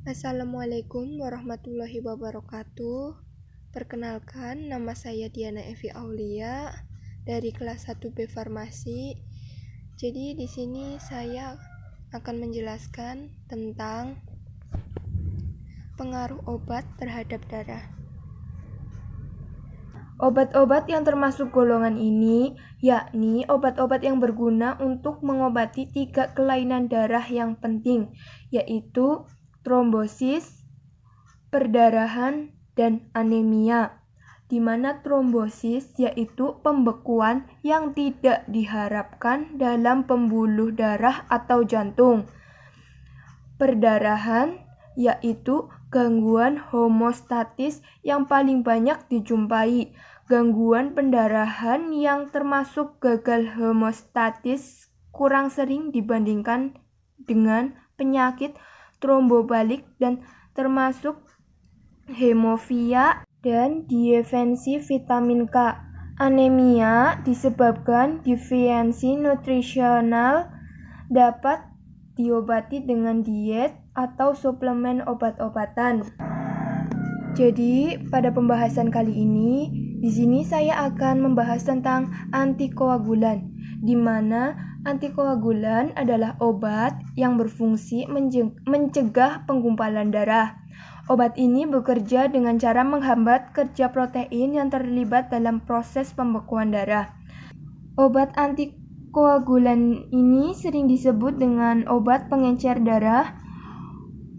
Assalamualaikum warahmatullahi wabarakatuh. Perkenalkan, nama saya Diana Evi Aulia dari kelas 1B Farmasi. Jadi di sini saya akan menjelaskan tentang pengaruh obat terhadap darah. Obat-obat yang termasuk golongan ini yakni obat-obat yang berguna untuk mengobati 3 kelainan darah yang penting, yaitu trombosis, perdarahan, dan anemia. Di mana trombosis yaitu pembekuan yang tidak diharapkan dalam pembuluh darah atau jantung. Perdarahan yaitu gangguan homostatis yang paling banyak dijumpai. Gangguan pendarahan yang termasuk gagal homostatis kurang sering dibandingkan dengan penyakit trombobalik dan termasuk hemofilia dan defensi vitamin K. Anemia disebabkan defisiensi nutrisional, dapat diobati dengan diet atau suplemen obat-obatan. Jadi, pada pembahasan kali ini, di sini saya akan membahas tentang antikoagulan, di mana antikoagulan adalah obat yang berfungsi mencegah penggumpalan darah. Obat ini bekerja dengan cara menghambat kerja protein yang terlibat dalam proses pembekuan darah. Obat antikoagulan ini sering disebut dengan obat pengencer darah,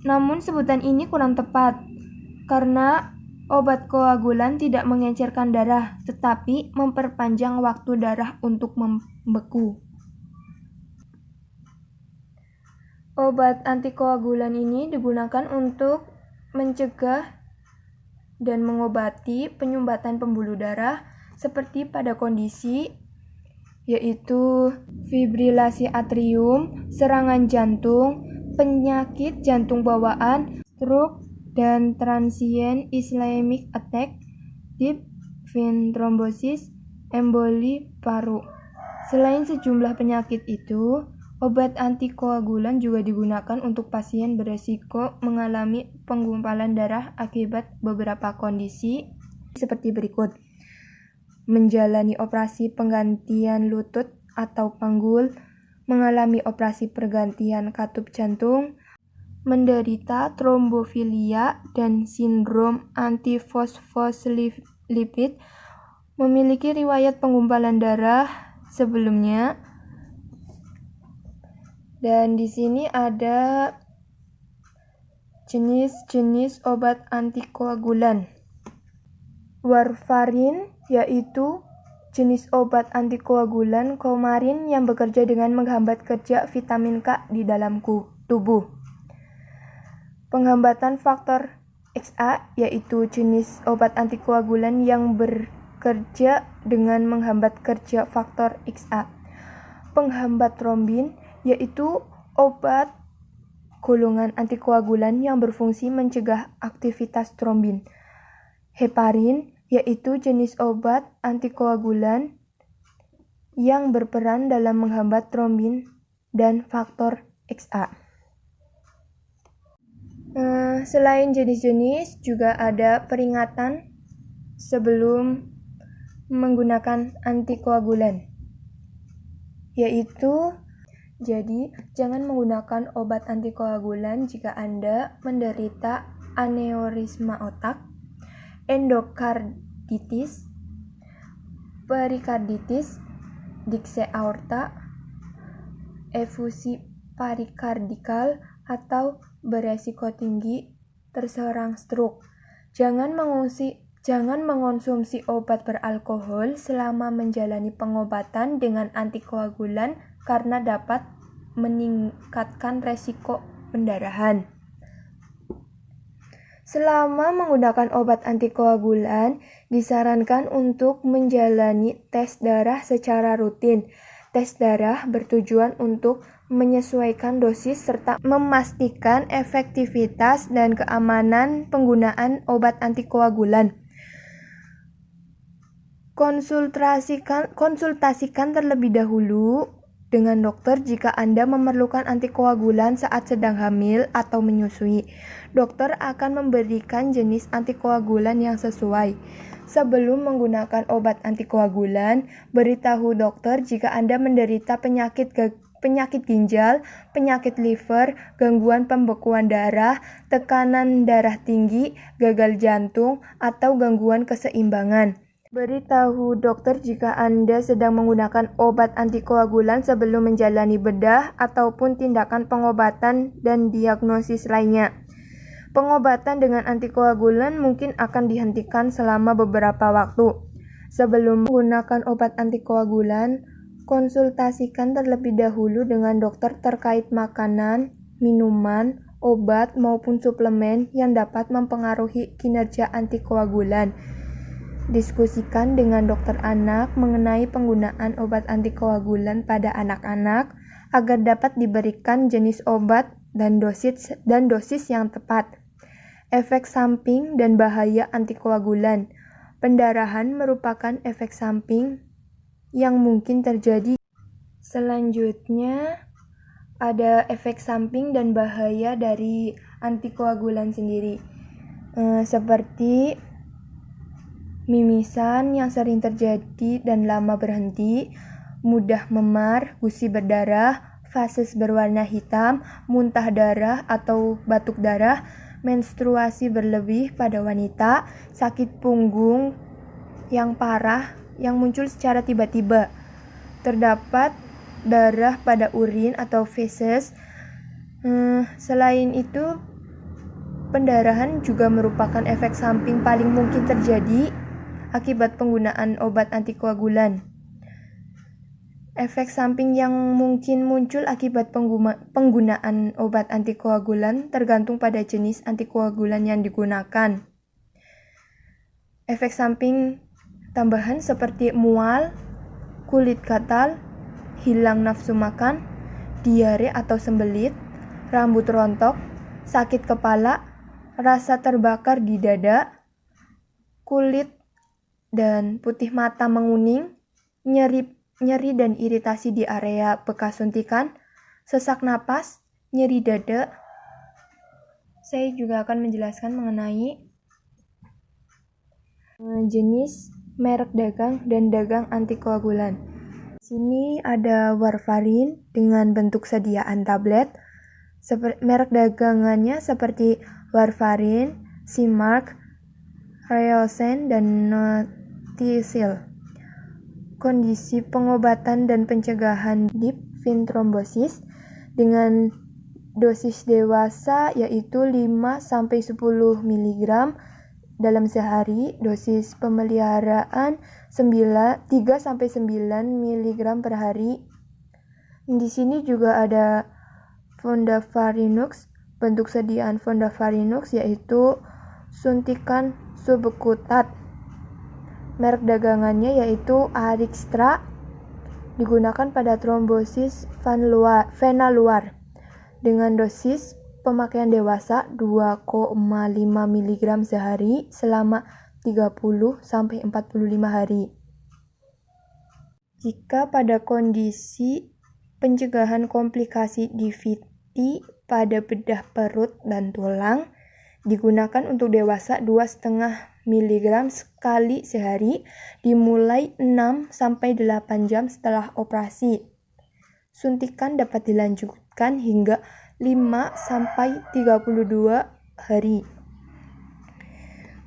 namun sebutan ini kurang tepat karena obat koagulan tidak mengencerkan darah, tetapi memperpanjang waktu darah untuk membeku. Obat antikoagulan ini digunakan untuk mencegah dan mengobati penyumbatan pembuluh darah seperti pada kondisi yaitu fibrilasi atrium, serangan jantung, penyakit jantung bawaan, stroke, dan transient ischemic attack, deep vein thrombosis, emboli paru. Selain sejumlah penyakit itu, obat antikoagulan juga digunakan untuk pasien beresiko mengalami penggumpalan darah akibat beberapa kondisi seperti berikut: menjalani operasi penggantian lutut atau panggul, mengalami operasi pergantian katup jantung, menderita trombofilia dan sindrom antifosfolipid, memiliki riwayat penggumpalan darah sebelumnya. Dan di sini ada jenis-jenis obat antikoagulan. Warfarin yaitu jenis obat antikoagulan koumarin yang bekerja dengan menghambat kerja vitamin K di dalam tubuh. Penghambatan faktor XA yaitu jenis obat antikoagulan yang bekerja dengan menghambat kerja faktor XA. Penghambat trombin yaitu obat golongan antikoagulan yang berfungsi mencegah aktivitas trombin. Heparin yaitu jenis obat antikoagulan yang berperan dalam menghambat trombin dan faktor XA. Selain jenis-jenis, juga ada peringatan sebelum menggunakan antikoagulan, yaitu jadi jangan menggunakan obat antikoagulan jika Anda menderita aneurisma otak, endokarditis, perikarditis, diksi aorta, efusi perikardikal, atau beresiko tinggi terserang stroke. Jangan mengonsumsi obat beralkohol selama menjalani pengobatan dengan antikoagulan karena dapat meningkatkan resiko pendarahan. Selama menggunakan obat antikoagulan, disarankan untuk menjalani tes darah secara rutin. Tes darah bertujuan untuk menyesuaikan dosis serta memastikan efektivitas dan keamanan penggunaan obat antikoagulan. Konsultasikan terlebih dahulu dengan dokter jika Anda memerlukan antikoagulan saat sedang hamil atau menyusui. Dokter akan memberikan jenis antikoagulan yang sesuai. Sebelum menggunakan obat antikoagulan, beritahu dokter jika Anda menderita penyakit ginjal, penyakit liver, gangguan pembekuan darah, tekanan darah tinggi, gagal jantung, atau gangguan keseimbangan. Beritahu dokter jika Anda sedang menggunakan obat antikoagulan sebelum menjalani bedah ataupun tindakan pengobatan dan diagnosis lainnya. Pengobatan dengan antikoagulan mungkin akan dihentikan selama beberapa waktu. Sebelum menggunakan obat antikoagulan, konsultasikan terlebih dahulu dengan dokter terkait makanan, minuman, obat maupun suplemen yang dapat mempengaruhi kinerja antikoagulan. Diskusikan dengan dokter anak mengenai penggunaan obat antikoagulan pada anak-anak agar dapat diberikan jenis obat dan dosis yang tepat. Efek samping dan bahaya antikoagulan. Pendarahan merupakan efek samping yang mungkin terjadi. Selanjutnya, ada efek samping dan bahaya dari antikoagulan sendiri. Seperti mimisan yang sering terjadi dan lama berhenti, mudah memar, gusi berdarah, fases berwarna hitam, muntah darah atau batuk darah, menstruasi berlebih pada wanita, sakit punggung yang parah yang muncul secara tiba-tiba, terdapat darah pada urin atau feses. Selain itu, pendarahan juga merupakan efek samping paling mungkin terjadi akibat penggunaan obat antikoagulan. Efek samping yang mungkin muncul akibat penggunaan obat antikoagulan tergantung pada jenis antikoagulan yang digunakan. Efek samping tambahan seperti mual, kulit gatal, hilang nafsu makan, diare atau sembelit, rambut rontok, sakit kepala, rasa terbakar di dada, kulit dan putih mata menguning, nyeri dan iritasi di area bekas suntikan, sesak napas, nyeri dada. Saya juga akan menjelaskan mengenai jenis, merek dagang, dan dagang antikoagulan. Di sini ada warfarin dengan bentuk sediaan tablet. Merek dagangannya seperti warfarin, Simark, Reosen, dan Notisil. Kondisi pengobatan dan pencegahan deep vein thrombosis dengan dosis dewasa yaitu 5-10 mg dalam sehari, dosis pemeliharaan 3-9 mg per hari. Di sini juga ada Fondaparinux, bentuk sediaan Fondaparinux yaitu suntikan subkutat. Merek dagangannya yaitu Arixtra, digunakan pada trombosis vena luar dengan dosis pemakaian dewasa 2,5 mg sehari selama 30-45 hari. Jika pada kondisi pencegahan komplikasi DVT pada bedah perut dan tulang, digunakan untuk dewasa 2,5 mg sekali sehari, dimulai 6-8 jam setelah operasi. Suntikan dapat dilanjutkan hingga 5-32 hari.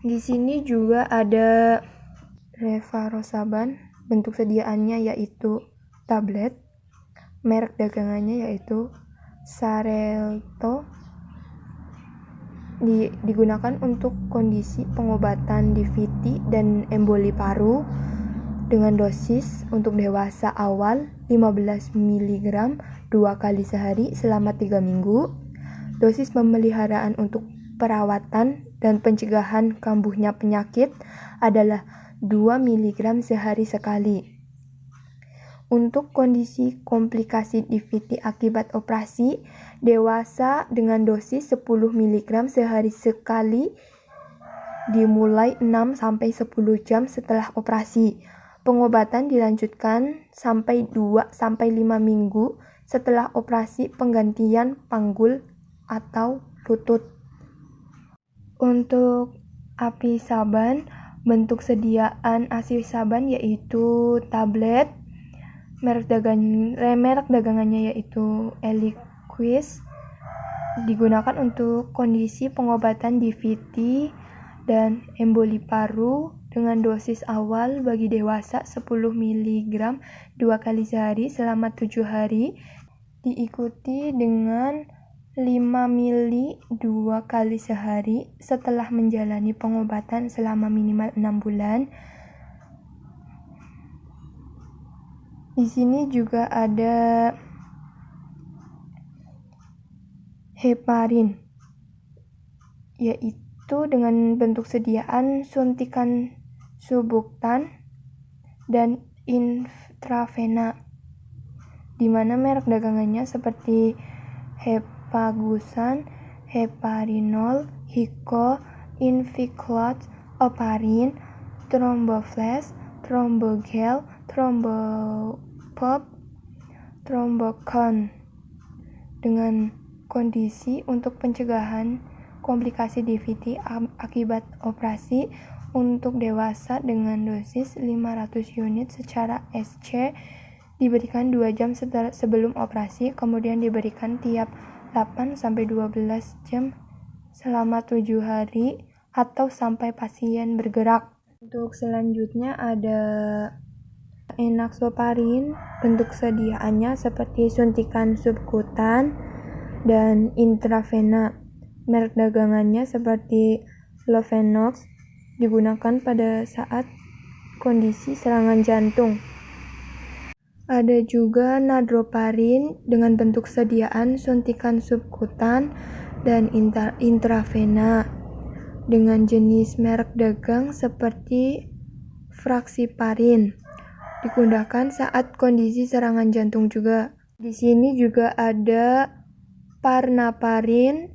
Di sini juga ada Revarosaban, bentuk sediaannya yaitu tablet. Merek dagangannya yaitu Xarelto, digunakan untuk kondisi pengobatan DVT dan emboli paru dengan dosis untuk dewasa awal 15 mg 2 kali sehari selama 3 minggu. Dosis pemeliharaan untuk perawatan dan pencegahan kambuhnya penyakit adalah 2 mg sehari sekali. Untuk kondisi komplikasi DVT akibat operasi, dewasa dengan dosis 10 mg sehari sekali, dimulai 6-10 jam setelah operasi. Pengobatan dilanjutkan sampai 2-5 minggu setelah operasi penggantian panggul atau lutut. Untuk API Saban, bentuk sediaan ASI Saban yaitu tablet, merek dagangannya yaitu Eliquis, digunakan untuk kondisi pengobatan DVT dan emboli paru dengan dosis awal bagi dewasa 10 mg 2 kali sehari selama 7 hari, diikuti dengan 5 mili 2 kali sehari setelah menjalani pengobatan selama minimal 6 bulan. Di sini juga ada heparin, yaitu dengan bentuk sediaan suntikan subkutan dan intravena, di mana merek dagangannya seperti Hepagusan, Heparinol, Hiko, Inviclot, Oparin, Tromboflex, Trombogel, Trombopop, Trombocon, dengan kondisi untuk pencegahan komplikasi DVT akibat operasi untuk dewasa dengan dosis 500 unit secara SC, diberikan 2 jam sebelum operasi, kemudian diberikan tiap 8-12 jam selama 7 hari atau sampai pasien bergerak. Untuk selanjutnya ada Enoxaparin, bentuk sediaannya seperti suntikan subkutan dan intravena. Merek dagangannya seperti Lovenox, digunakan pada saat kondisi serangan jantung. Ada juga Nadroparin dengan bentuk sediaan suntikan subkutan dan intravena dengan jenis merek dagang seperti Fraxiparin, digunakan saat kondisi serangan jantung juga. Di sini juga ada Parnaparin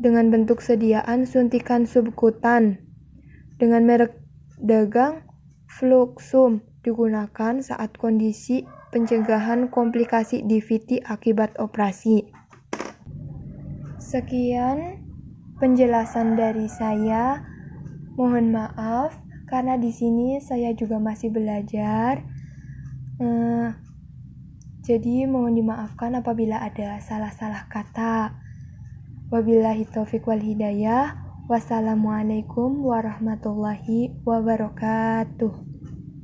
dengan bentuk sediaan suntikan subkutan dengan merek dagang Fluxum, digunakan saat kondisi pencegahan komplikasi DVT akibat operasi. Sekian penjelasan dari saya. Mohon maaf karena di sini saya juga masih belajar. Jadi mohon dimaafkan apabila ada salah-salah kata. Wabillahi taufiq wal hidayah. Wassalamualaikum warahmatullahi wabarakatuh.